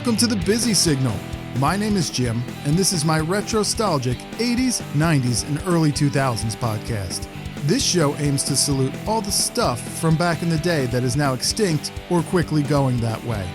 Welcome to the Busy Signal. My name is Jim, and this is my retrostalgic 80s, 90s, and early 2000s podcast. This show aims to salute all the stuff from back in the day that is now extinct or quickly going that way.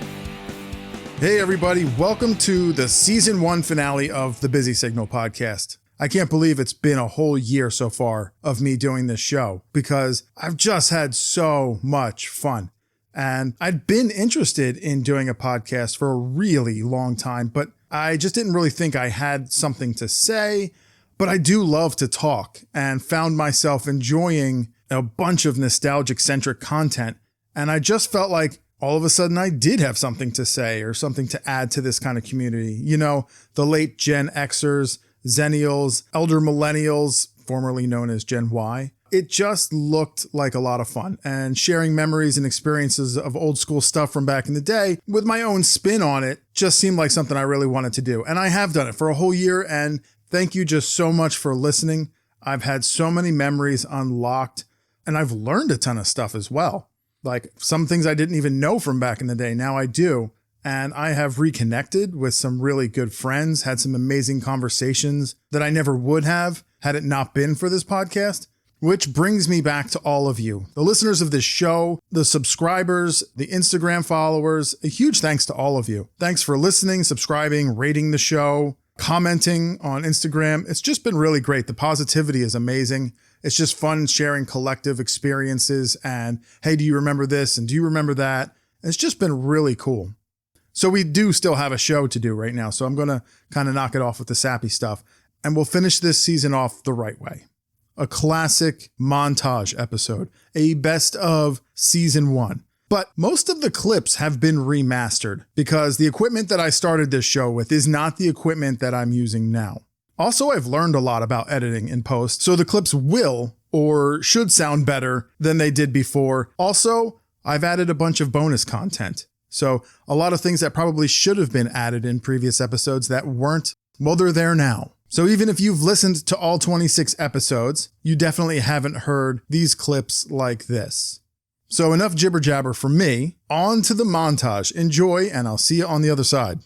Hey everybody, welcome to the Season 1 finale of the Busy Signal podcast. I can't believe it's been a whole year so far of me doing this show because I've just had so much fun. And I'd been interested in doing a podcast for a really long time, but I just didn't really think I had something to say. But I do love to talk and found myself enjoying a bunch of nostalgic-centric content. And I just felt like all of a sudden I did have something to say or something to add to this kind of community. You know, the late Gen Xers, Zennials, Elder Millennials, formerly known as Gen Y. It just looked like a lot of fun, and sharing memories and experiences of old school stuff from back in the day with my own spin on it just seemed like something I really wanted to do. And I have done it for a whole year, and thank you just so much for listening. I've had so many memories unlocked, and I've learned a ton of stuff as well. Like some things I didn't even know from back in the day, now I do. And I have reconnected with some really good friends, had some amazing conversations that I never would have had it not been for this podcast. Which brings me back to all of you, the listeners of this show, the subscribers, the Instagram followers. A huge thanks to all of you. Thanks for listening, subscribing, rating the show, commenting on Instagram. It's just been really great. The positivity is amazing. It's just fun sharing collective experiences and, hey, do you remember this? And do you remember that? It's just been really cool. So we do still have a show to do right now. So I'm going to kind of knock it off with the sappy stuff. And we'll finish this season off the right way. A classic montage episode, a best of season 1. But most of the clips have been remastered because the equipment that I started this show with is not the equipment that I'm using now. Also, I've learned a lot about editing in post, so the clips will or should sound better than they did before. Also, I've added a bunch of bonus content. So a lot of things that probably should have been added in previous episodes that weren't, well, they're there now. So even if you've listened to all 26 episodes, you definitely haven't heard these clips like this. So enough jibber jabber from me, on to the montage. Enjoy, and I'll see you on the other side.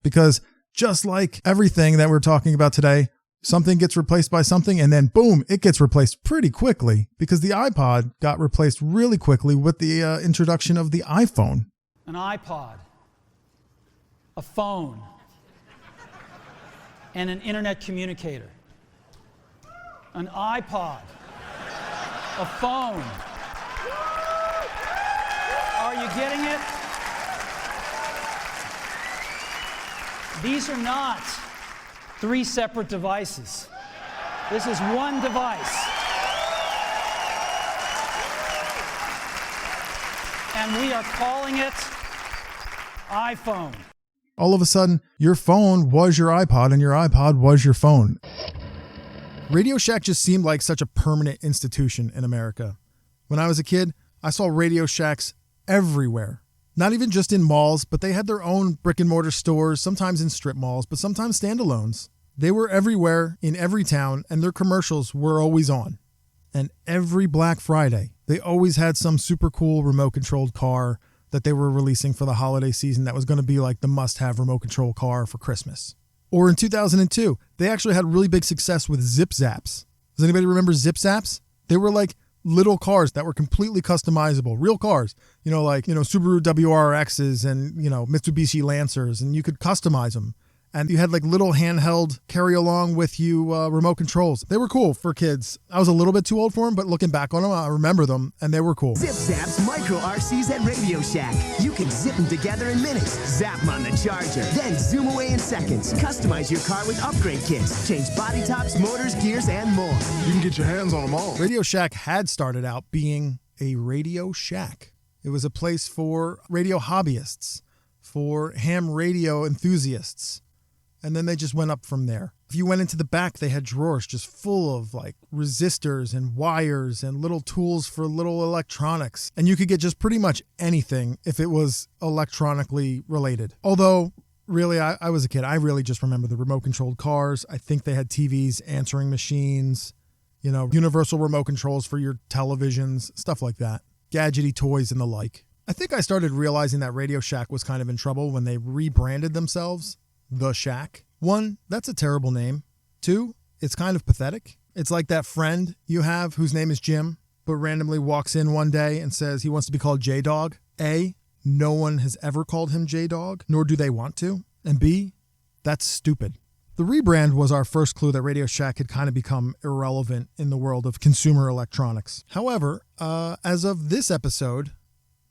Because just like everything that we're talking about today, something gets replaced by something and then boom, it gets replaced pretty quickly because the iPod got replaced really quickly with the introduction of the iPhone. An iPod, a phone, and an internet communicator. An iPod, a phone. Are you getting it? These are not 3 separate devices. This is one device. And we are calling it iPhone. All of a sudden, your phone was your iPod and your iPod was your phone. Radio Shack just seemed like such a permanent institution in America. When I was a kid, I saw Radio Shacks everywhere. Not even just in malls, but they had their own brick and mortar stores, sometimes in strip malls, but sometimes standalones. They were everywhere in every town, and their commercials were always on. And every Black Friday, they always had some super cool remote-controlled car that they were releasing for the holiday season that was going to be like the must-have remote control car for Christmas. Or in 2002, they actually had really big success with Zip Zaps. Does anybody remember Zip Zaps? They were like little cars that were completely customizable, real cars, Subaru WRXs and, Mitsubishi Lancers, and you could customize them. And you had like little handheld carry along with you remote controls. They were cool for kids. I was a little bit too old for them, but looking back on them, I remember them and they were cool. Zip Zaps micro RCs at Radio Shack. You can zip them together in minutes, zap them on the charger, then zoom away in seconds. Customize your car with upgrade kits. Change body tops, motors, gears, and more. You can get your hands on them all. Radio Shack had started out being a Radio Shack. It was a place for radio hobbyists, for ham radio enthusiasts. And then they just went up from there. If you went into the back, they had drawers just full of like resistors and wires and little tools for little electronics. And you could get just pretty much anything if it was electronically related. Although, really, I was a kid. I really just remember the remote controlled cars. I think they had TVs, answering machines, universal remote controls for your televisions, stuff like that. Gadgety toys and the like. I think I started realizing that Radio Shack was kind of in trouble when they rebranded themselves The Shack. 1, that's a terrible name. 2, it's kind of pathetic. It's like that friend you have whose name is Jim, but randomly walks in one day and says he wants to be called J-Dog. A, no one has ever called him J-Dog, nor do they want to. And B, that's stupid. The rebrand was our first clue that Radio Shack had kind of become irrelevant in the world of consumer electronics. However, as of this episode,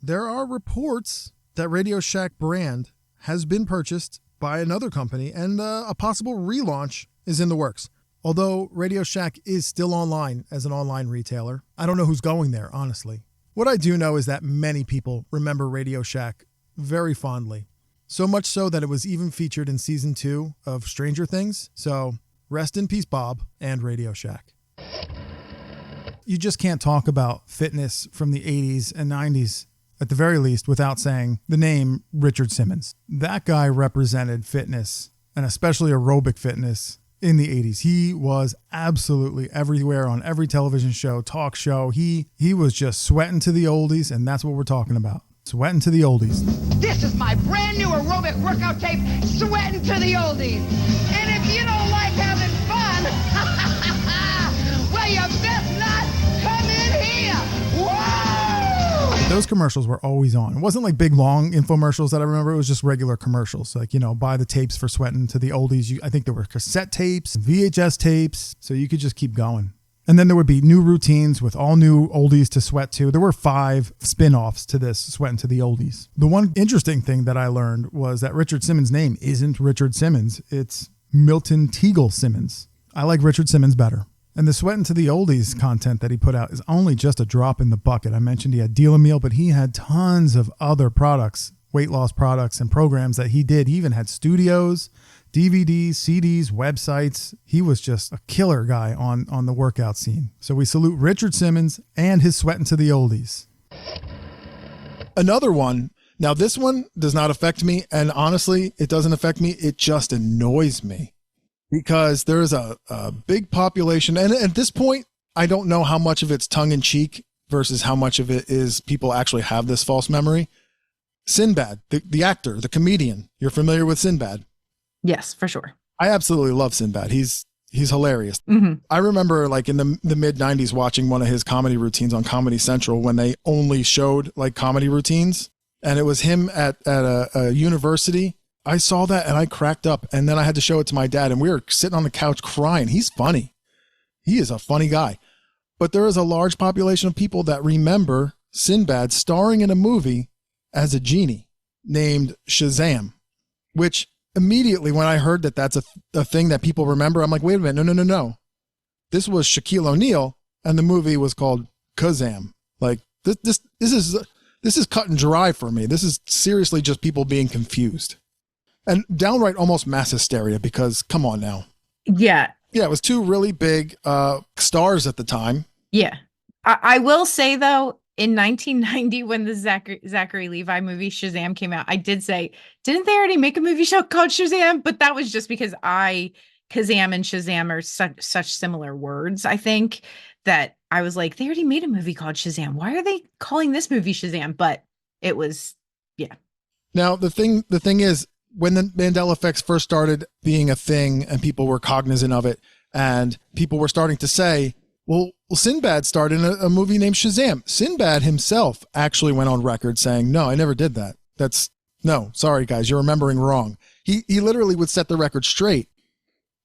there are reports that Radio Shack brand has been purchased by another company and a possible relaunch is in the works. Although Radio Shack is still online as an online retailer, I don't know who's going there, honestly. What I do know is that many people remember Radio Shack very fondly. So much so that it was even featured in season 2 of Stranger Things. So rest in peace, Bob and Radio Shack. You just can't talk about fitness from the 80s and 90s, at the very least, without saying the name Richard Simmons. That guy represented fitness, and especially aerobic fitness, in the 80s. He was absolutely everywhere on every television show, talk show. He was just sweating to the oldies, and that's what we're talking about. Sweating to the oldies. This is my brand new aerobic workout tape, Sweating to the Oldies. And if you don't like having fun, well, you best not come in here. Whoa! Those commercials were always on. It wasn't like big, long infomercials that I remember. It was just regular commercials. Like, buy the tapes for Sweating to the Oldies. I think there were cassette tapes, VHS tapes, so you could just keep going. And then there would be new routines with all new oldies to sweat to. There were 5 spin-offs to this Sweating to the Oldies. The one interesting thing that I learned was that Richard Simmons' name isn't Richard Simmons. It's Milton Teagle Simmons. I like Richard Simmons better. And the Sweating to the Oldies content that he put out is only just a drop in the bucket. I mentioned he had Deal a Meal, but he had tons of other products, weight loss products and programs that he did. He even had studios, DVDs, CDs, websites. He was just a killer guy on the workout scene. So we salute Richard Simmons and his Sweating to the Oldies. Another one. Now this one does not affect me. And honestly, it doesn't affect me. It just annoys me because there is a big population. And at this point, I don't know how much of it's tongue in cheek versus how much of it is people actually have this false memory. Sinbad, the actor, the comedian. You're familiar with Sinbad? Yes, for sure. I absolutely love Sinbad. He's hilarious. Mm-hmm. I remember like in the mid 90s watching one of his comedy routines on Comedy Central when they only showed like comedy routines, and it was him at a university. I saw that and I cracked up, and then I had to show it to my dad, and we were sitting on the couch crying. He's funny. He is a funny guy. But there is a large population of people that remember Sinbad starring in a movie as a genie named Shazam, which immediately when I heard that that's a thing that people remember, I'm like, wait a minute, no. This was Shaquille O'Neal, and the movie was called Kazam. Like this is cut and dry for me. This is seriously just people being confused, and downright almost mass hysteria. Because come on now, yeah, it was 2 really big stars at the time. Yeah, I will say though, in 1990, when the Zachary Levi movie Shazam came out, I did say, didn't they already make a movie show called Shazam? But that was just because Kazam and Shazam are such similar words, I think, that I was like, they already made a movie called Shazam. Why are they calling this movie Shazam? But it was, yeah. Now, the thing is, when the Mandela effects first started being a thing and people were cognizant of it, and people were starting to say, well, Sinbad starred in a movie named Shazam. Sinbad himself actually went on record saying, no, I never did that. No, sorry guys, you're remembering wrong. He literally would set the record straight.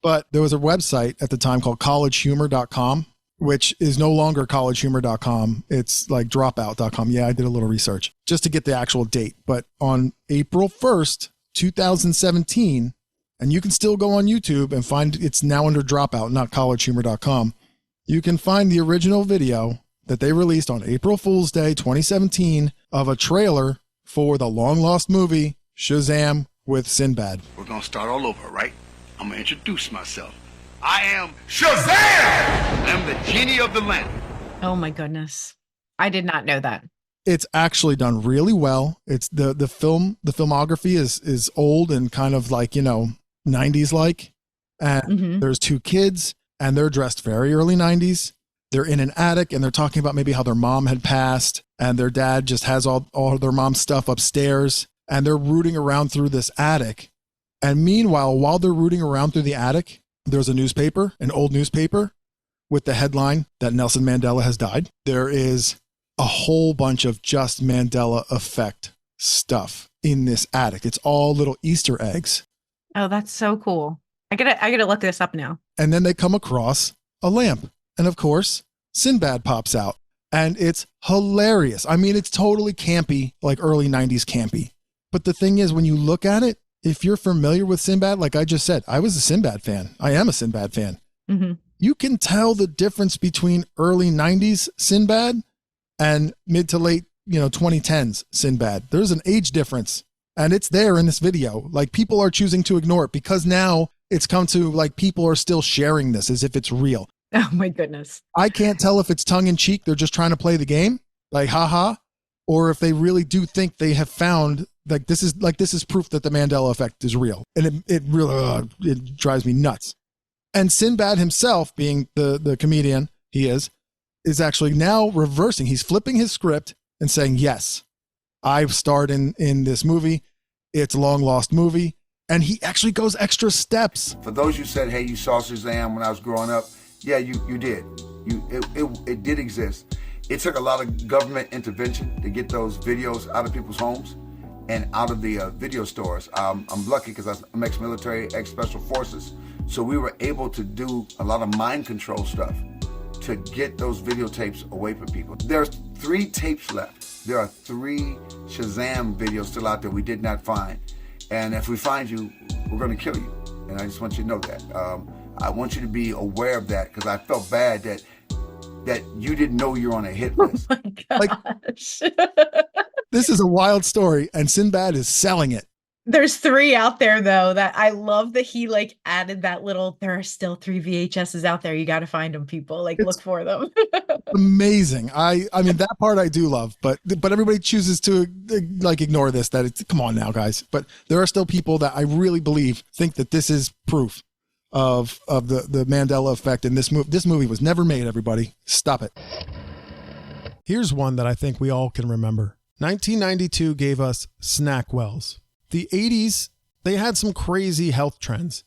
But there was a website at the time called collegehumor.com, which is no longer collegehumor.com. It's like dropout.com. Yeah, I did a little research just to get the actual date. But on April 1st, 2017, and you can still go on YouTube and find it's now under Dropout, not collegehumor.com. You can find the original video that they released on April Fool's Day 2017 of a trailer for the long-lost movie Shazam with Sinbad. We're going to start all over, right? I'm going to introduce myself. I am Shazam! I'm the genie of the lamp. Oh, my goodness. I did not know that. It's actually done really well. It's the filmography is old and kind of like, 90s like. And there's 2 kids. And they're dressed very early 90s. They're in an attic and they're talking about maybe how their mom had passed and their dad just has all their mom's stuff upstairs, and they're rooting around through this attic. And meanwhile, while they're rooting around through the attic, there's a newspaper, an old newspaper with the headline that Nelson Mandela has died. There is a whole bunch of just Mandela effect stuff in this attic. It's all little Easter eggs. Oh, that's so cool. I gotta look this up now. And then they come across a lamp. And of course, Sinbad pops out. And it's hilarious. I mean, it's totally campy, like early 90s campy. But the thing is, when you look at it, if you're familiar with Sinbad, like I just said, I was a Sinbad fan. I am a Sinbad fan. Mm-hmm. You can tell the difference between early 90s Sinbad and mid to late, 2010s Sinbad. There's an age difference, and it's there in this video. Like, people are choosing to ignore it because now it's come to, like, people are still sharing this as if it's real. Oh my goodness. I can't tell if it's tongue in cheek. They're just trying to play the game, like, haha, or if they really do think they have found this is proof that the Mandela effect is real. And it really, it drives me nuts. And Sinbad himself, being the comedian he is actually now reversing. He's flipping his script and saying, yes, I've starred in this movie. It's a long lost movie. And he actually goes extra steps. For those who said, hey, you saw Shazam when I was growing up, yeah, you did. It did exist. It took a lot of government intervention to get those videos out of people's homes and out of the video stores. I'm lucky because I'm ex-military, ex-special forces. So we were able to do a lot of mind control stuff to get those videotapes away from people. There's 3 tapes left. There are 3 Shazam videos still out there we did not find. And if we find you, we're going to kill you. And I just want you to know that. I want you to be aware of that because I felt bad that you didn't know you're on a hit list. Oh my gosh. This is a wild story, and Sinbad is selling it. There's 3 out there though that I love that he added that little, there are still 3 VHSs out there. You got to find them, people. Look for them. Amazing. I mean, that part I do love, but everybody chooses to ignore this, that it's, come on now, guys. But there are still people that I really believe think that this is proof of the Mandela effect. And this movie was never made, everybody. Stop it. Here's one that I think we all can remember. 1992 gave us Snackwells. The 80s, they had some crazy health trends.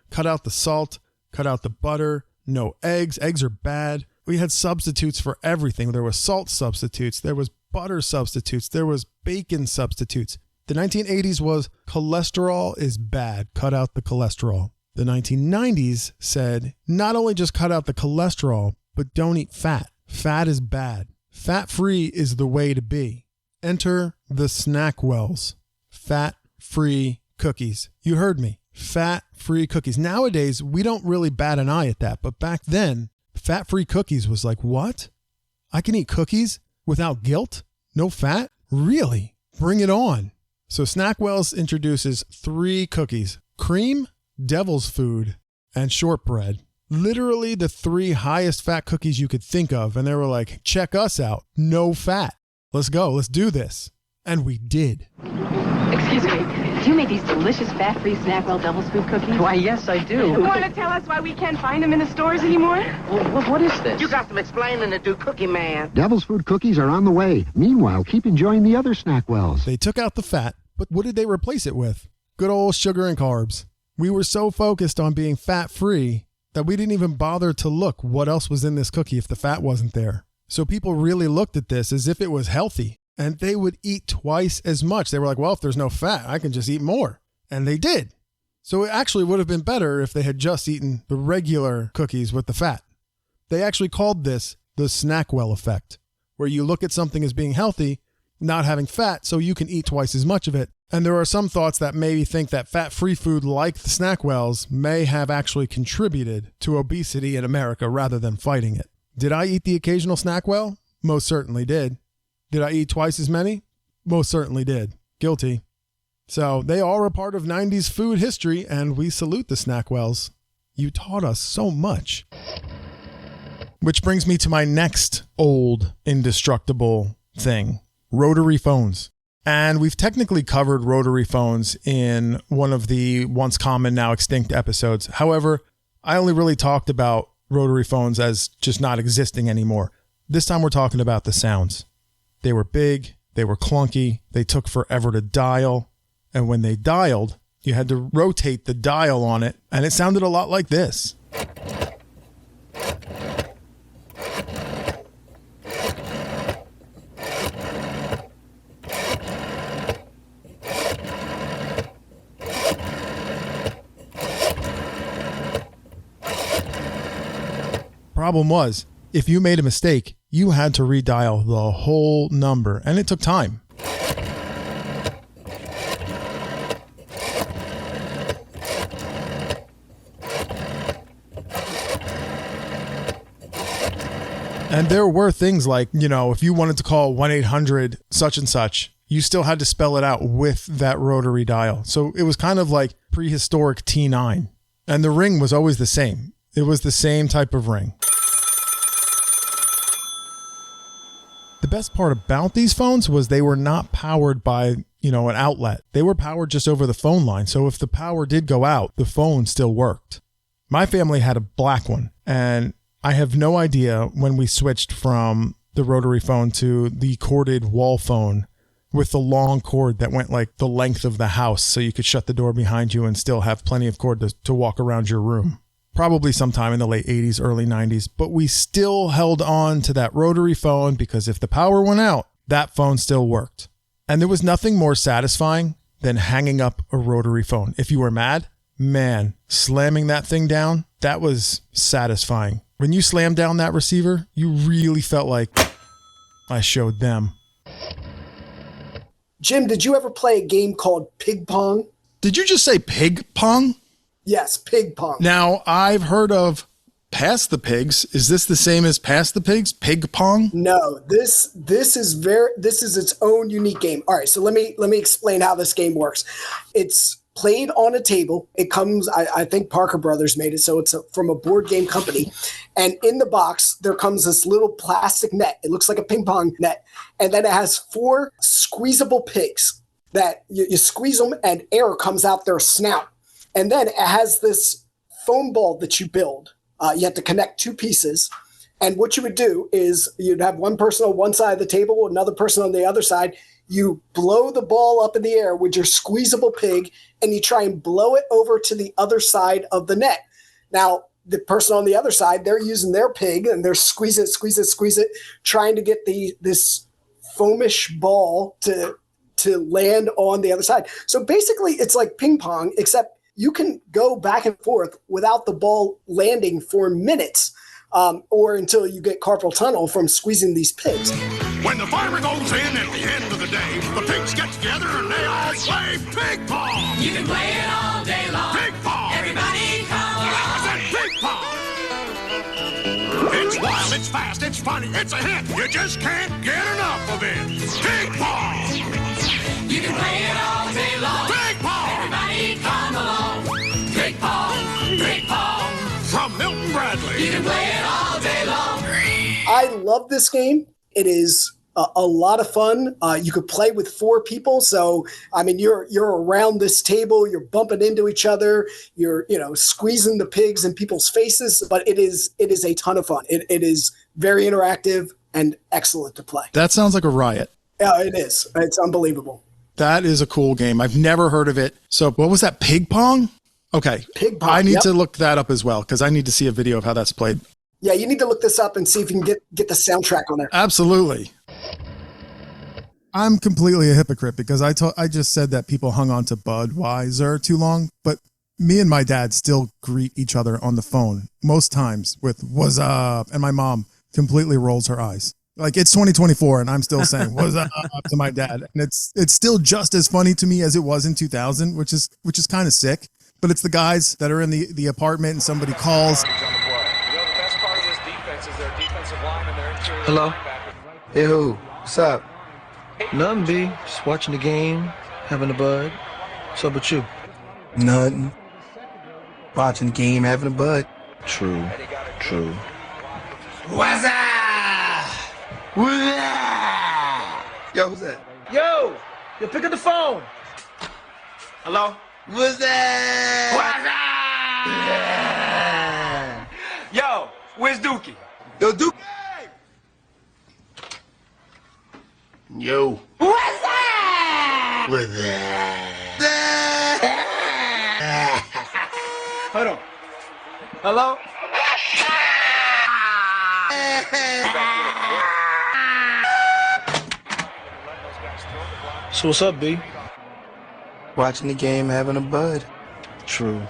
Cut out the salt, cut out the butter, no eggs. Eggs are bad. We had substitutes for everything. There was salt substitutes. There was butter substitutes. There was bacon substitutes. The 1980s was cholesterol is bad. Cut out the cholesterol. The 1990s said, not only just cut out the cholesterol, but don't eat fat. Fat is bad. Fat-free is the way to be. Enter the Snackwells. Fat-free cookies. You heard me. Fat-free cookies. Nowadays, we don't really bat an eye at that. But back then, fat-free cookies was like, what? I can eat cookies without guilt? No fat? Really? Bring it on. So Snackwells introduces 3 cookies. Cream, devil's food, and shortbread. Literally the 3 highest fat cookies you could think of. And they were like, check us out. No fat. Let's go. Let's do this. And we did. Excuse me, do you make these delicious fat-free Snackwell Devil's Food cookies? Why, yes, I do. You want to tell us why we can't find them in the stores anymore? What is this? You got some explaining to do, Cookie Man. Devil's Food cookies are on the way. Meanwhile, keep enjoying the other Snackwells. They took out the fat, but what did they replace it with? Good old sugar and carbs. We were so focused on being fat-free that we didn't even bother to look what else was in this cookie if the fat wasn't there. So people really looked at this as if it was healthy. And they would eat twice as much. They were like, well, if there's no fat, I can just eat more. And they did. So it actually would have been better if they had just eaten the regular cookies with the fat. They actually called this the Snackwell effect, where you look at something as being healthy, not having fat, so you can eat twice as much of it. And there are some thoughts that maybe think that fat-free food like the Snackwells may have actually contributed to obesity in America rather than fighting it. Did I eat the occasional Snackwell? Most certainly did. Did I eat twice as many? Most certainly did. Guilty. So they are a part of 90s food history, and we salute the Snackwells. You taught us so much. Which brings me to my next old indestructible thing, rotary phones. And we've technically covered rotary phones in one of the once common, now extinct episodes. However, I only really talked about rotary phones as just not existing anymore. This time we're talking about the sounds. They were big, they were clunky, they took forever to dial, and when they dialed, you had to rotate the dial on it, and it sounded a lot like this. Problem was, if you made a mistake, you had to redial the whole number, and it took time. And there were things like, if you wanted to call 1-800 such and such, you still had to spell it out with that rotary dial. So it was kind of like prehistoric T9. And the ring was always the same. It was the same type of ring. The best part about these phones was they were not powered by, an outlet. They were powered just over the phone line. So if the power did go out, the phone still worked. My family had a black one, and I have no idea when we switched from the rotary phone to the corded wall phone with the long cord that went like the length of the house so you could shut the door behind you and still have plenty of cord to walk around your room. Probably sometime in the late 80s, early 90s, but we still held on to that rotary phone because if the power went out, that phone still worked. And there was nothing more satisfying than hanging up a rotary phone. If you were mad, man, slamming that thing down, that was satisfying. When you slammed down that receiver, you really felt like I showed them. Jim, did you ever play a game called Pig Pong? Did you just say pig pong? Yes, Pig Pong. Now, I've heard of Pass the Pigs. Is this the same as Pass the Pigs? Pig Pong? No, this is its own unique game. All right, so let me explain how this game works. It's played on a table. It comes, I think Parker Brothers made it, so it's from a board game company. And in the box, there comes this little plastic net. It looks like a ping pong net. And then it has 4 squeezable pigs that you squeeze them and air comes out their snout. And then it has this foam ball that you build. You have to connect 2 pieces. And what you would do is you'd have one person on one side of the table, another person on the other side. You blow the ball up in the air with your squeezable pig, and you try and blow it over to the other side of the net. Now, the person on the other side, they're using their pig, and they're squeeze it, trying to get this foamish ball to land on the other side. So basically, it's like ping pong, except you can go back and forth without the ball landing for minutes, or until you get carpal tunnel from squeezing these pigs. When the farmer goes in at the end of the day, the pigs get together and they all play pig pong. You can play it all day long. Pig pong. Everybody come along. I said pig pong. It's wild, it's fast, it's funny, it's a hit. You just can't get enough of it. Pig pong. You can play it all day long. Pig pong. Everybody come along. Pig pong. Pig pong. From Milton Bradley. You can play it all day long. I love this game. It is a lot of fun. You could play with 4 people. So, I mean, you're around this table, you're bumping into each other, you're, squeezing the pigs in people's faces, but it is a ton of fun. It is very interactive and excellent to play. That sounds like a riot. Yeah, it is. It's unbelievable. That is a cool game. I've never heard of it. So what was that? Pig Pong? Okay. Pig Pong. I need to look that up as well because I need to see a video of how that's played. Yeah, you need to look this up and see if you can get the soundtrack on there. Absolutely. I'm completely a hypocrite because I just said that people hung on to Budweiser too long, but me and my dad still greet each other on the phone most times with "what's up," and my mom completely rolls her eyes. Like it's 2024 and I'm still saying "what's up" to my dad, and it's still just as funny to me as it was in 2000, which is kind of sick. But it's the guys that are in the apartment and somebody calls. Hello? Hey, who? What's up? Nothing, B. Just watching the game, having a bud. What's up with you? Nothing. Watching the game, having a bud. True. What's up? Yo, who's that? Yo, pick up the phone. Hello? What's up? Yo, Where's Dookie? Yo, Duke. Yo. What's that? What's that? Hold on. Hello? So what's up, B? Watching the game, having a bud. True.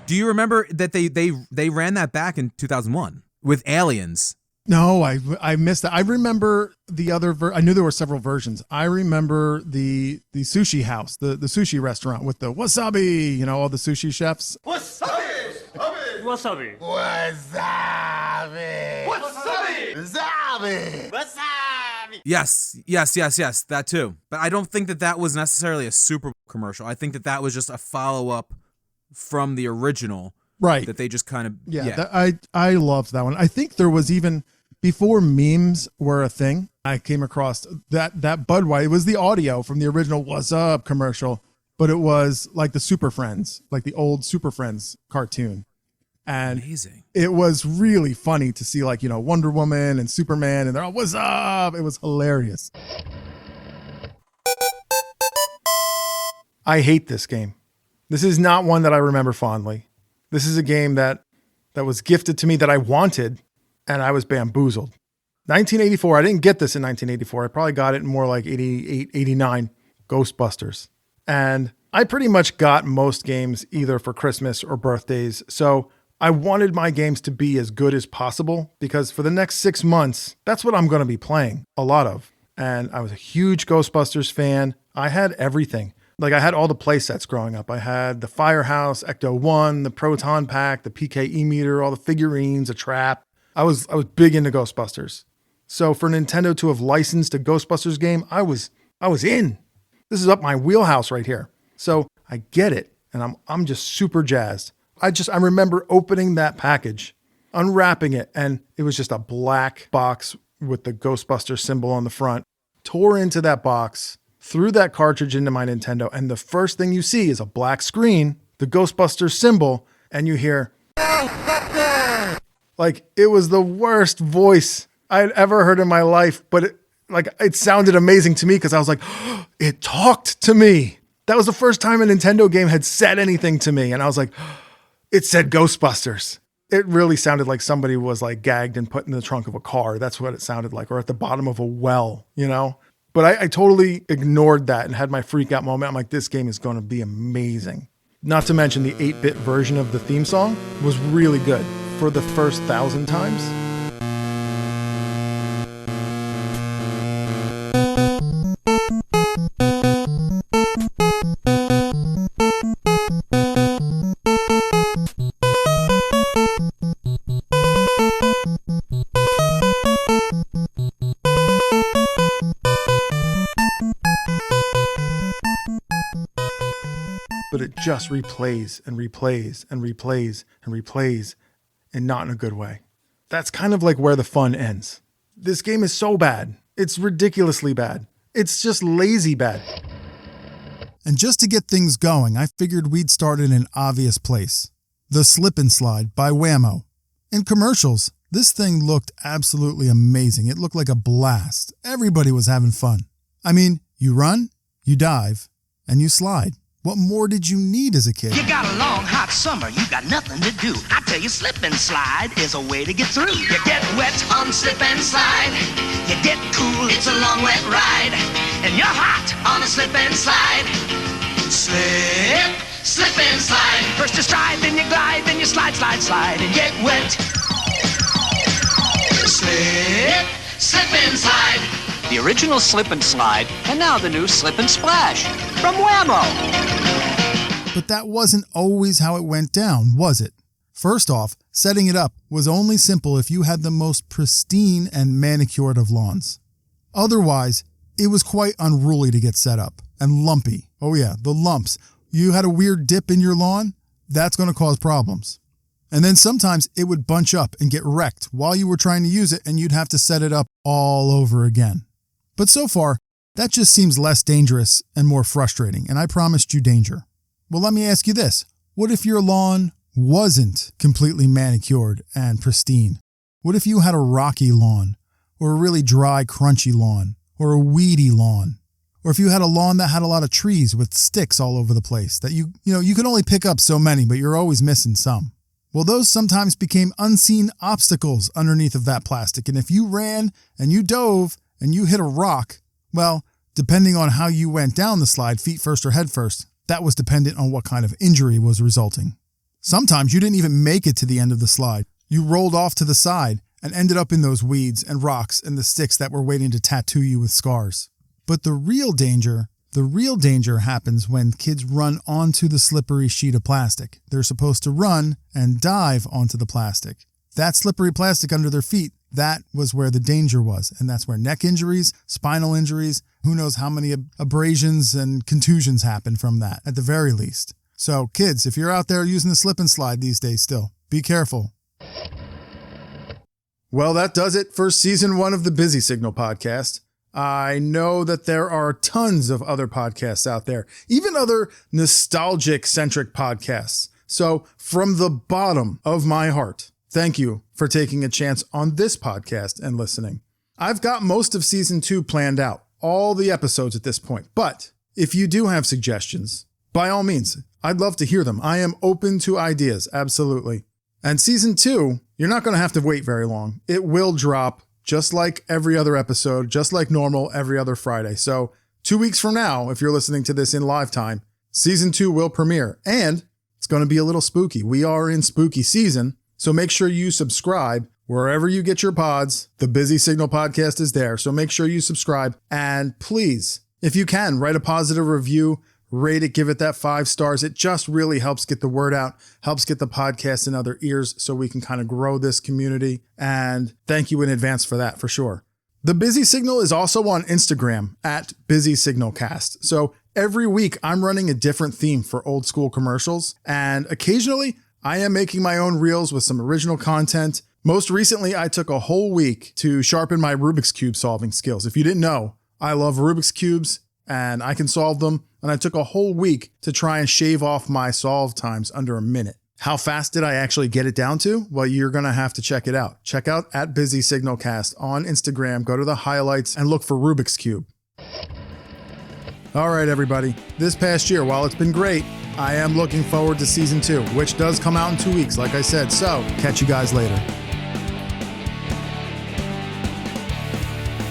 Do you remember that they ran that back in 2001 with Aliens? No, I missed that. I remember the other. I knew there were several versions. I remember the sushi house, the sushi restaurant with the wasabi. You know, all the sushi chefs. Wasabi! Wasabi. Yes, that too. But I don't think that was necessarily a Super Bowl commercial. I think that was just a follow-up from the original. Right. That they just kind of... I loved that one. I think there was even, before memes were a thing, I came across that Budweiser. It was the audio from the original What's Up commercial, but it was like the Super Friends, like the old Super Friends cartoon. And amazing. It was really funny to see, like, you know, Wonder Woman and Superman, and they're all, what's up? It was hilarious. I hate this game. This is not one that I remember fondly. This is a game that was gifted to me that I wanted, and I was bamboozled. 1984, I didn't get this in 1984. I probably got it in more like 88, 89, Ghostbusters. And I pretty much got most games either for Christmas or birthdays. So I wanted my games to be as good as possible because for the next 6 months, that's what I'm going to be playing a lot of. And I was a huge Ghostbusters fan. I had everything. Like, I had all the play sets growing up. I had the Firehouse, Ecto-1, the Proton Pack, the PKE meter, all the figurines, a trap. I was big into Ghostbusters. So for Nintendo to have licensed a Ghostbusters game, I was in. This is up my wheelhouse right here. So I get it, and I'm just super jazzed. I remember opening that package, unwrapping it, and it was just a black box with the Ghostbuster symbol on the front. Tore into that box, threw that cartridge into my Nintendo, and the first thing you see is a black screen, the Ghostbuster symbol, and you hear, like, it was the worst voice I'd ever heard in my life, but it sounded amazing to me because I was like, oh, it talked to me. That was the first time a Nintendo game had said anything to me, and I was like, oh, it said Ghostbusters. It really sounded like somebody was like gagged and put in the trunk of a car. That's what it sounded like, or at the bottom of a well, you know? But I totally ignored that and had my freak out moment. I'm like, this game is going to be amazing. Not to mention the 8-bit version of the theme song was really good for the first 1,000 times. But it just replays and replays and replays and replays, and not in a good way. That's kind of like where the fun ends. This game is so bad. It's ridiculously bad. It's just lazy bad. And just to get things going, I figured we'd start in an obvious place. The Slip and Slide by Whammo. In commercials, this thing looked absolutely amazing. It looked like a blast. Everybody was having fun. I mean, you run, you dive, and you slide. What more did you need as a kid? You got a long, hot summer, you got nothing to do. I tell you, slip and slide is a way to get through. You get wet on slip and slide. You get cool, it's a long, wet ride. And you're hot on a slip and slide. Slip, slip and slide. First you stride, then you glide, then you slide, slide, slide, and get wet. Slip, slip and slide. The original Slip and Slide, and now the new Slip and Splash from Whammo. But that wasn't always how it went down, was it? First off, setting it up was only simple if you had the most pristine and manicured of lawns. Otherwise, it was quite unruly to get set up, and lumpy. Oh yeah, the lumps. You had a weird dip in your lawn? That's going to cause problems. And then sometimes it would bunch up and get wrecked while you were trying to use it, and you'd have to set it up all over again. But so far, that just seems less dangerous and more frustrating, and I promised you danger. Well, let me ask you this. What if your lawn wasn't completely manicured and pristine? What if you had a rocky lawn, or a really dry, crunchy lawn, or a weedy lawn? Or if you had a lawn that had a lot of trees with sticks all over the place that you could only pick up so many, but you're always missing some. Well, those sometimes became unseen obstacles underneath of that plastic. And if you ran and you dove and you hit a rock, well, depending on how you went down the slide, feet first or head first, that was dependent on what kind of injury was resulting. Sometimes you didn't even make it to the end of the slide. You rolled off to the side and ended up in those weeds and rocks and the sticks that were waiting to tattoo you with scars. But the real danger happens when kids run onto the slippery sheet of plastic. They're supposed to run and dive onto the plastic. That slippery plastic under their feet, that was where the danger was. And that's where neck injuries, spinal injuries, who knows how many abrasions and contusions happen from that, at the very least. So kids, if you're out there using the slip and slide these days still, be careful. Well, that does it for season 1 of the Busy Signal podcast. I know that there are tons of other podcasts out there, even other nostalgic-centric podcasts. So from the bottom of my heart, thank you for taking a chance on this podcast and listening. I've got most of season 2 planned out, all the episodes at this point. But if you do have suggestions, by all means, I'd love to hear them. I am open to ideas, absolutely. And season 2, you're not going to have to wait very long. It will drop just like every other episode, just like normal every other Friday. So 2 weeks from now, if you're listening to this in live time, season 2 will premiere, and it's going to be a little spooky. We are in spooky season, so make sure you subscribe wherever you get your pods. The Busy Signal podcast is there, so make sure you subscribe. And please, if you can, write a positive review, rate it, give it that 5 stars. It just really helps get the word out, helps get the podcast in other ears so we can kind of grow this community. And thank you in advance for that, for sure. The Busy Signal is also on Instagram at Busy Signalcast. So every week I'm running a different theme for old school commercials. And occasionally I am making my own reels with some original content. Most recently, I took a whole week to sharpen my Rubik's Cube solving skills. If you didn't know, I love Rubik's Cubes and I can solve them. And I took a whole week to try and shave off my solve times under a minute. How fast did I actually get it down to? Well, you're going to have to check it out. Check out at Busy Signalcast on Instagram. Go to the highlights and look for Rubik's Cube. All right, everybody. This past year, while it's been great, I am looking forward to season 2, which does come out in 2 weeks, like I said. So catch you guys later.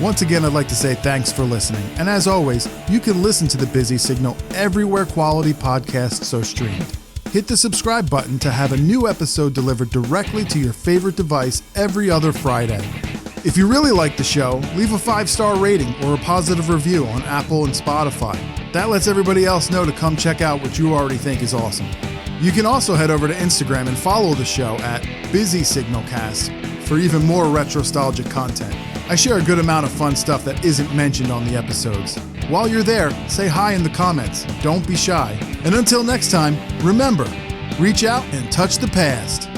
Once again, I'd like to say thanks for listening. And as always, you can listen to The Busy Signal everywhere quality podcasts are streamed. Hit the subscribe button to have a new episode delivered directly to your favorite device every other Friday. If you really like the show, leave a 5-star rating or a positive review on Apple and Spotify. That lets everybody else know to come check out what you already think is awesome. You can also head over to Instagram and follow the show at Busy Signalcast for even more retro-nostalgic content. I share a good amount of fun stuff that isn't mentioned on the episodes. While you're there, say hi in the comments. Don't be shy. And until next time, remember, reach out and touch the past.